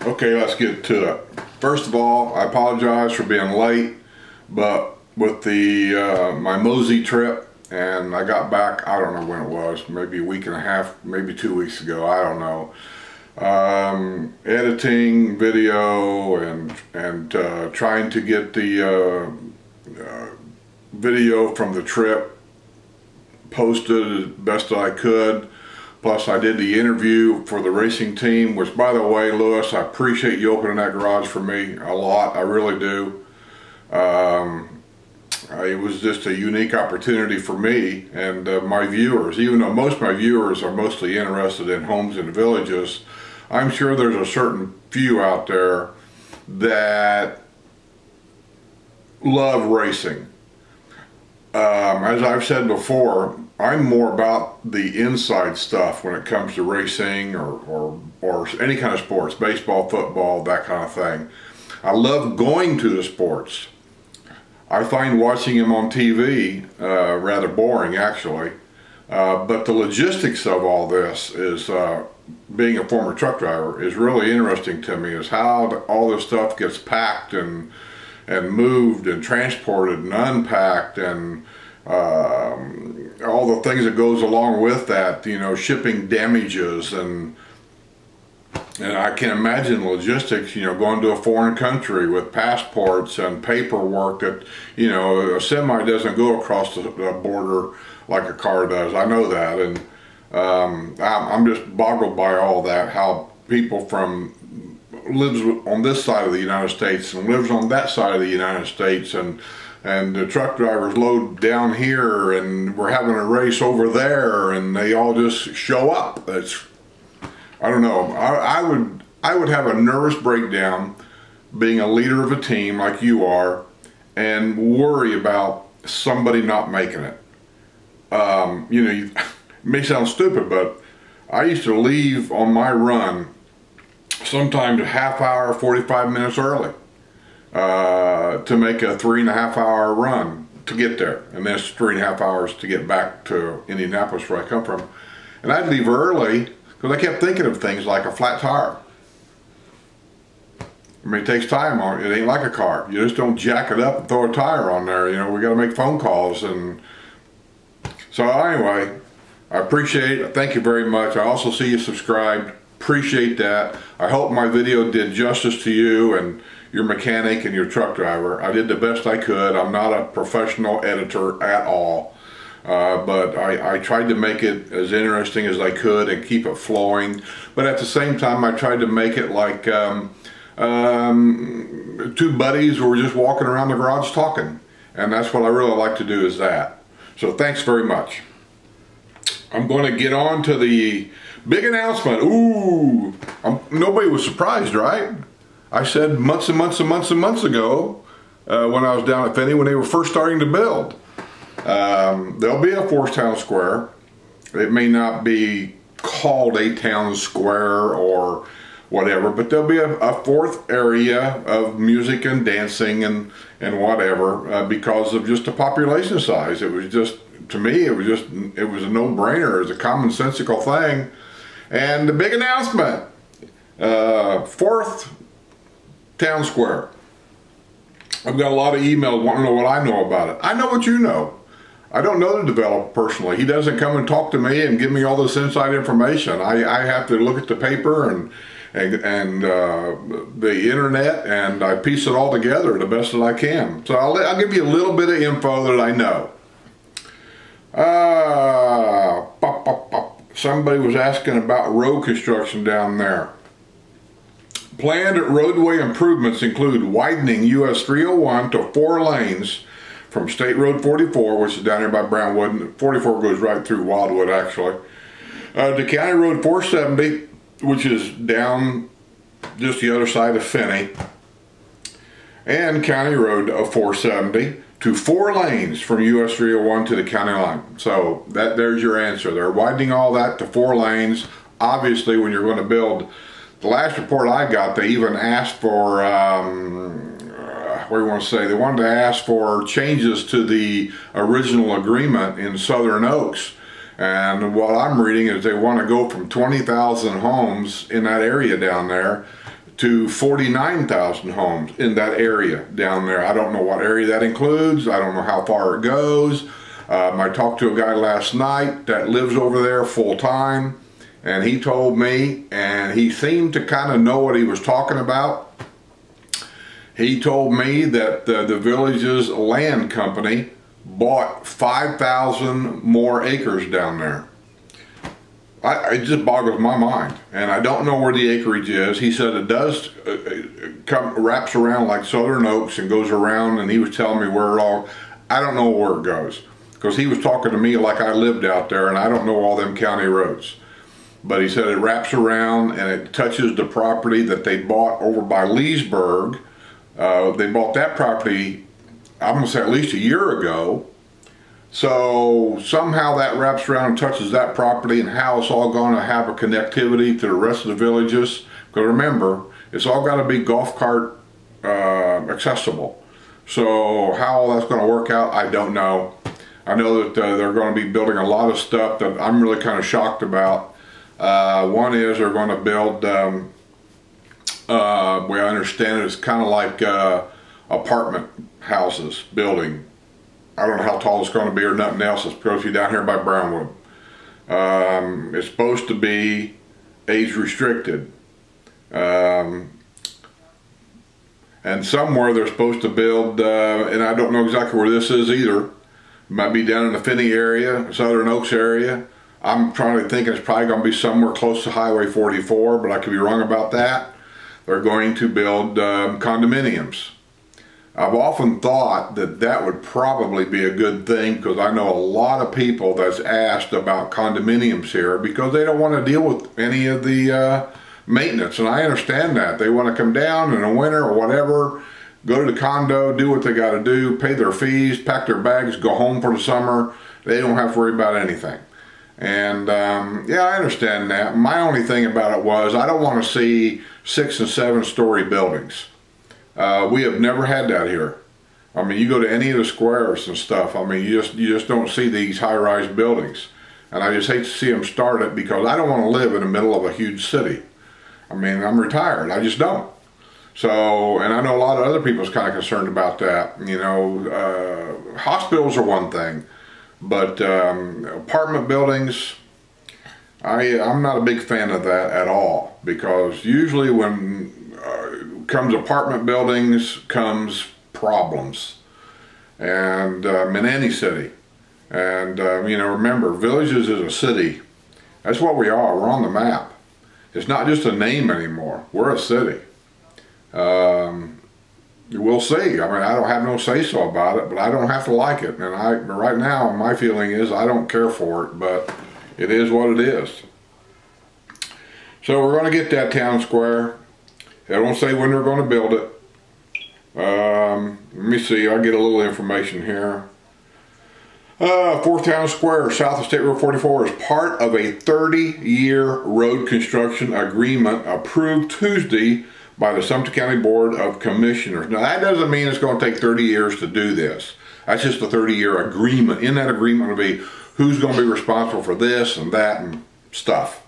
Okay, let's get to it. First of all, I apologize for being late, but with the my Mosey trip, and I got back, I don't know when it was, maybe a week and a half, maybe 2 weeks ago, I don't know. Editing video and trying to get the video from the trip posted as best that I could. Plus I did the interview for the racing team, which, by the way, Lewis, I appreciate you opening that garage for me a lot. I really do. It was just a unique opportunity for me and my viewers. Even though most of my viewers are mostly interested in homes and villages, I'm sure there's a certain few out there that love racing. As I've said before, I'm more about the inside stuff when it comes to racing or any kind of sports, baseball, football, that kind of thing. I love going to the sports. I find watching them on TV rather boring, actually. But the logistics of all this is, being a former truck driver, is really interesting to me, is how all this stuff gets packed and moved and transported and unpacked, and all the things that goes along with that, you know, shipping damages, and I can imagine logistics, you know, going to a foreign country with passports and paperwork that, you know, a semi doesn't go across the border like a car does. I know that, and I'm just boggled by all that, how people from lives on this side of the United States and lives on that side of the United States, and the truck drivers load down here and we're having a race over there, and they all just show up. It's, I don't know, I would have a nervous breakdown being a leader of a team like you are and worry about somebody not making it. You know, it may sound stupid, but I used to leave on my run sometimes a half hour, 45 minutes early to make a 3.5 hour run to get there, and then it's 3.5 hours to get back to Indianapolis, where I come from. And I'd leave early because I kept thinking of things like a flat tire. I mean, it takes time on it. It ain't like a car. You just don't jack it up and throw a tire on there. You know, we got to make phone calls. And so anyway, I appreciate it. Thank you very much. I also see you subscribed. Appreciate that. I hope my video did justice to you and your mechanic and your truck driver. I did the best I could. I'm not a professional editor at all, but I tried to make it as interesting as I could and keep it flowing. But at the same time, I tried to make it like two buddies who were just walking around the garage talking. And that's what I really like to do, is that. So thanks very much. I'm going to get on to the big announcement. Ooh, nobody was surprised, right? I said months and months and months and months ago when I was down at Finney, when they were first starting to build. There'll be a fourth town square. It may not be called a town square or whatever, but there'll be a fourth area of music and dancing and whatever because of just the population size. It was just, to me, it was a no-brainer. It was a commonsensical thing. And the big announcement, fourth town square. I've got a lot of emails wanting to know what I know about it. I know what you know. I don't know the developer personally. He doesn't come and talk to me and give me all this inside information. I have to look at the paper and the internet, and I piece it all together the best that I can. So I'll give you a little bit of info that I know. Somebody was asking about road construction down there. Planned roadway improvements include widening US 301 to 4 lanes from State Road 44, which is down here by Brownwood, and 44 goes right through Wildwood actually, to County Road 470, which is down just the other side of Finney, and County Road 470 to 4 lanes from US 301 to the county line. So there's your answer. They're widening all that to 4 lanes. Obviously, when you're going to build, the last report I got, they even asked for, what do you want to say, they wanted to ask for changes to the original agreement in Southern Oaks. And what I'm reading is they want to go from 20,000 homes in that area down there to 49,000 homes in that area down there. I don't know what area that includes. I don't know how far it goes. I talked to a guy last night that lives over there full time, and he told me, and he seemed to kind of know what he was talking about. He told me that the village's land company bought 5,000 more acres down there. It just boggles my mind, and I don't know where the acreage is. He said it does wraps around like southern oaks and goes around, and he was telling me where it all, I don't know where it goes, because he was talking to me like I lived out there, and I don't know all them county roads. But he said it wraps around and it touches the property that they bought over by Leesburg. They bought that property, I'm going to say at least a year ago. So somehow that wraps around and touches that property, and how it's all going to have a connectivity to the rest of the villages. Because remember, it's all got to be golf cart accessible. So how all that's going to work out, I don't know. I know that they're going to be building a lot of stuff that I'm really kind of shocked about. One is they're going to build, the way I understand it, it's kind of like apartment houses, building. I don't know how tall it's going to be or nothing else. It's supposed to be down here by Brownwood. It's supposed to be age restricted. And somewhere they're supposed to build, and I don't know exactly where this is either. It might be down in the Finney area, Southern Oaks area. I'm trying to think it's probably going to be somewhere close to Highway 44, but I could be wrong about that. They're going to build condominiums. I've often thought that that would probably be a good thing, because I know a lot of people that's asked about condominiums here because they don't want to deal with any of the maintenance, and I understand that. They want to come down in the winter or whatever, go to the condo, do what they got to do, pay their fees, pack their bags, go home for the summer. They don't have to worry about anything. And yeah, I understand that. My only thing about it was I don't want to see 6- and 7-story buildings. We have never had that here. I mean, you go to any of the squares and stuff, I mean, you just don't see these high-rise buildings. And I just hate to see them start it, because I don't want to live in the middle of a huge city. I mean, I'm retired. I just don't. So, and I know a lot of other people's kind of concerned about that. You know, hospitals are one thing, but apartment buildings, I'm not a big fan of that at all, because usually when comes apartment buildings comes problems, and in any city. And you know, remember, Villages is a city. That's what we are. We're on the map. It's not just a name anymore. We're a city. We'll see. I mean, I don't have no say-so about it, but I don't have to like it. And right now, my feeling is I don't care for it, but it is what it is. So we're going to get that town square. They don't say when they're going to build it. Let me see, I'll get a little information here. Fourth Town Square, south of State Road 44, is part of a 30-year road construction agreement approved Tuesday by the Sumpter County Board of Commissioners. Now, that doesn't mean it's going to take 30 years to do this. That's just a 30-year agreement. In that agreement will be who's going to be responsible for this and that and stuff.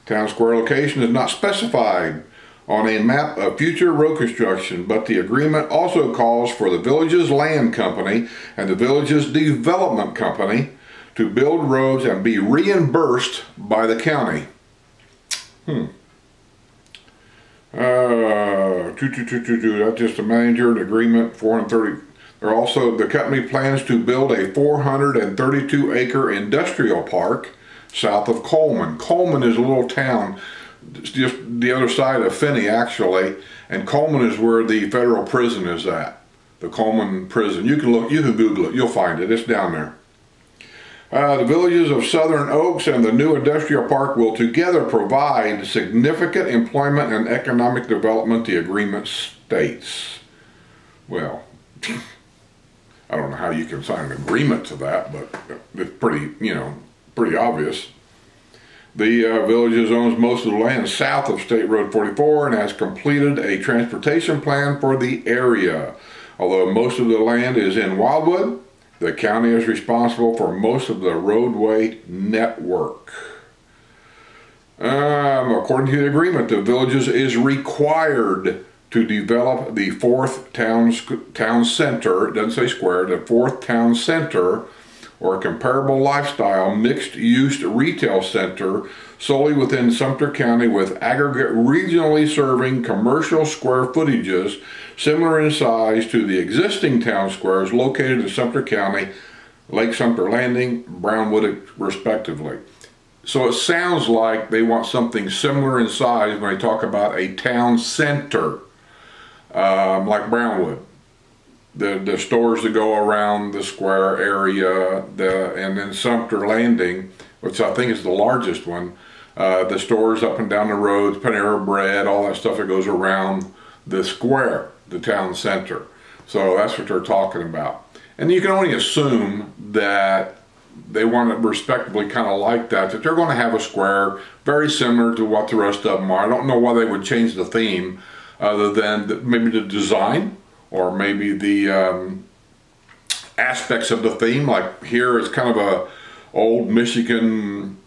Town Square location is not specified on a map of future road construction, but the agreement also calls for the village's land company and the village's development company to build roads and be reimbursed by the county. That's just a manager and agreement, 430. The company plans to build a 432-acre industrial park south of Coleman. Coleman is a little town just the other side of Finney, actually, and Coleman is where the federal prison is at. The Coleman prison. You can look, you can Google it, you'll find it. It's down there. The villages of Southern Oaks and the new industrial park will together provide significant employment and economic development, the agreement states. Well, I don't know how you can sign an agreement to that, but it's pretty, you know, pretty obvious. The village owns most of the land south of State Road 44 and has completed a transportation plan for the area. Although most of the land is in Wildwood, the county is responsible for most of the roadway network. According to the agreement, the villages is required to develop the fourth town center, it doesn't say square, the fourth town center or a comparable lifestyle mixed-use retail center solely within Sumter County with aggregate regionally serving commercial square footages similar in size to the existing town squares located in Sumter County, Lake Sumter Landing, Brownwood, respectively. So it sounds like they want something similar in size when they talk about a town center, like Brownwood. The stores that go around the square area, and then Sumter Landing, which I think is the largest one, the stores up and down the roads, Panera Bread, all that stuff that goes around the square, the town center. So that's what they're talking about. And you can only assume that they want it respectably kind of like that they're going to have a square very similar to what the rest of them are. I don't know why they would change the theme other than maybe the design or maybe the aspects of the theme. Like here it's kind of a old Michigan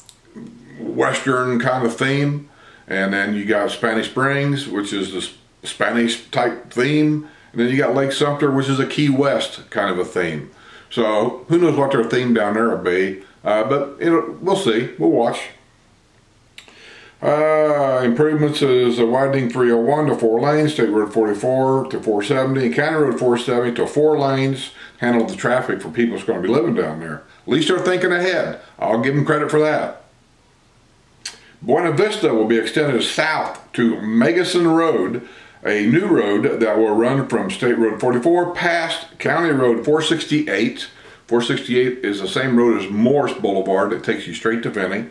Western kind of theme, and then you got Spanish Springs, which is the Spanish type theme, and then you got Lake Sumter, which is a Key West kind of a theme. So who knows what their theme down there will be, but we'll see, we'll watch. Improvements is widening 301 to 4 lanes, State Road 44 to 470, and County Road 470 to 4 lanes, handle the traffic for people that's going to be living down there. At least they're thinking ahead. I'll give them credit for that. Buena Vista will be extended south to Megason Road, a new road that will run from State Road 44 past County Road 468. 468 is the same road as Morse Boulevard that takes you straight to Finney.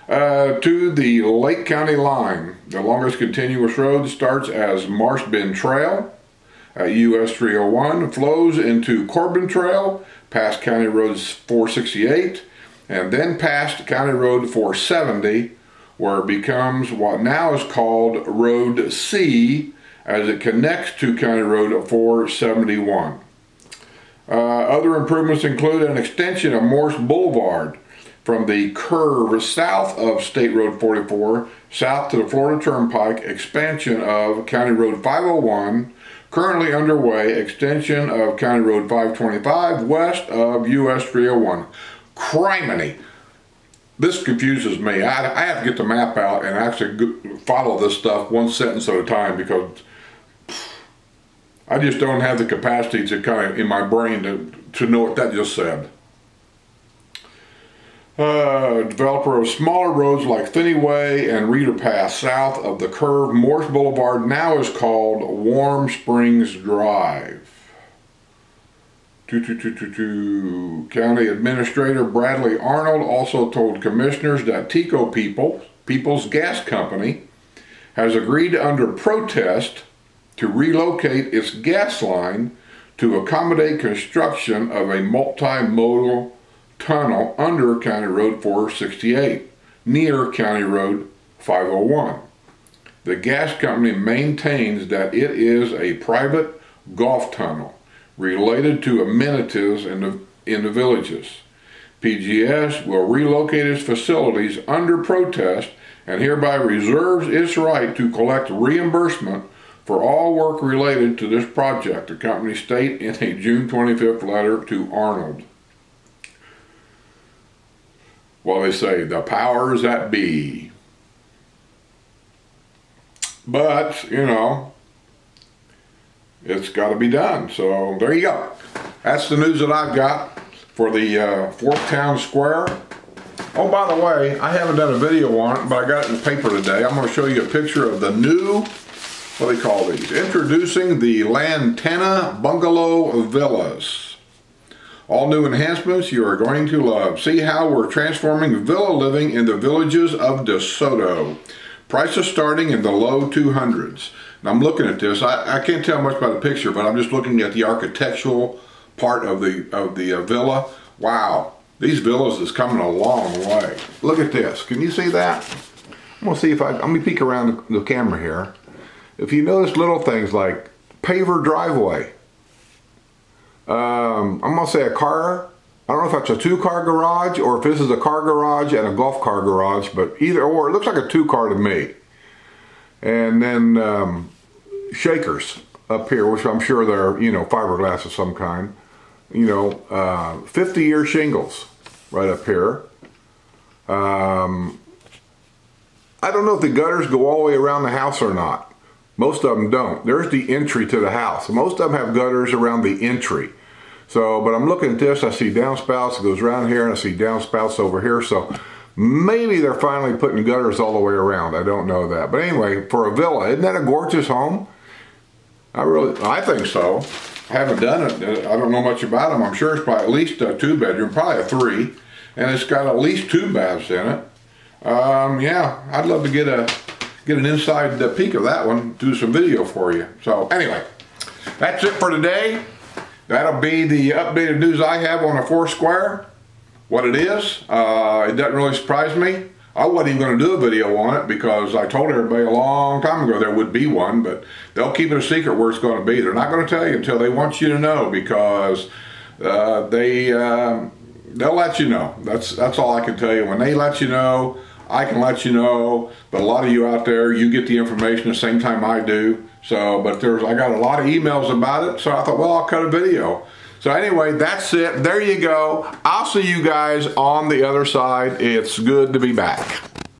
To the Lake County line. The longest continuous road starts as Marsh Bend Trail at US 301, flows into Corbin Trail, past County Road 468, and then past County Road 470, where it becomes what now is called Road C as it connects to County Road 471. Other improvements include an extension of Morse Boulevard from the curve south of State Road 44, south to the Florida Turnpike, expansion of County Road 501, currently underway, extension of County Road 525, west of US 301. Criminy! This confuses me. I have to get the map out and actually follow this stuff one sentence at a time because I just don't have the capacity to kind of, in my brain, to know what that just said. Developer of smaller roads like Finney Way and Reeder Pass south of the curve Morse Boulevard now is called Warm Springs Drive. County Administrator Bradley Arnold also told commissioners that TECO People's Gas Company has agreed under protest to relocate its gas line to accommodate construction of a multimodal tunnel under County Road 468 near County Road 501. The gas company maintains that it is a private golf tunnel related to amenities in the villages. PGS will relocate its facilities under protest and hereby reserves its right to collect reimbursement for all work related to this project, the company stated in a June 25th letter to Arnold. Well, they say the powers that be. But, you know, it's got to be done. So there you go. That's the news that I've got for the Fourth Town Square. Oh, by the way, I haven't done a video on it, but I got it in the paper today. I'm going to show you a picture of the new, what do they call these? Introducing the Lantana Bungalow Villas. All new enhancements you are going to love. See how we're transforming villa living in the villages of DeSoto. Prices starting in the low 200s. Now I'm looking at this. I can't tell much about the picture, but I'm just looking at the architectural part of the villa. Wow, these villas is coming a long way. Look at this. Can you see that? I'm gonna see if let me peek around the camera here. If you notice little things like paver driveway. I'm gonna say a car I don't know if that's a 2-car garage or if this is a car garage and a golf car garage, but either or, it looks like a 2-car to me. And then shakers up here, which I'm sure they're, you know, fiberglass of some kind. You know, 50-year shingles right up here. I don't know if the gutters go all the way around the house or not. Most of them don't. There's the entry to the house. Most of them have gutters around the entry. So, but I'm looking at this, I see downspouts, it goes around here, and I see downspouts over here. So maybe they're finally putting gutters all the way around. I don't know that. But anyway, for a villa, isn't that a gorgeous home? I think so. I haven't done it. I don't know much about them. I'm sure it's probably at least a 2-bedroom, probably a 3. And it's got at least 2 baths in it. Yeah, I'd love to get an inside peek of that one, do some video for you. So anyway, that's it for today. That'll be the updated news I have on a Foursquare, what it is. It doesn't really surprise me. I wasn't even going to do a video on it because I told everybody a long time ago there would be one, but they'll keep it a secret where it's going to be. They're not going to tell you until they want you to know, because they'll let you know. That's all I can tell you. When they let you know, I can let you know, but a lot of you out there, you get the information the same time I do. So, but I got a lot of emails about it, so I thought, well, I'll cut a video. So anyway, that's it. There you go. I'll see you guys on the other side. It's good to be back.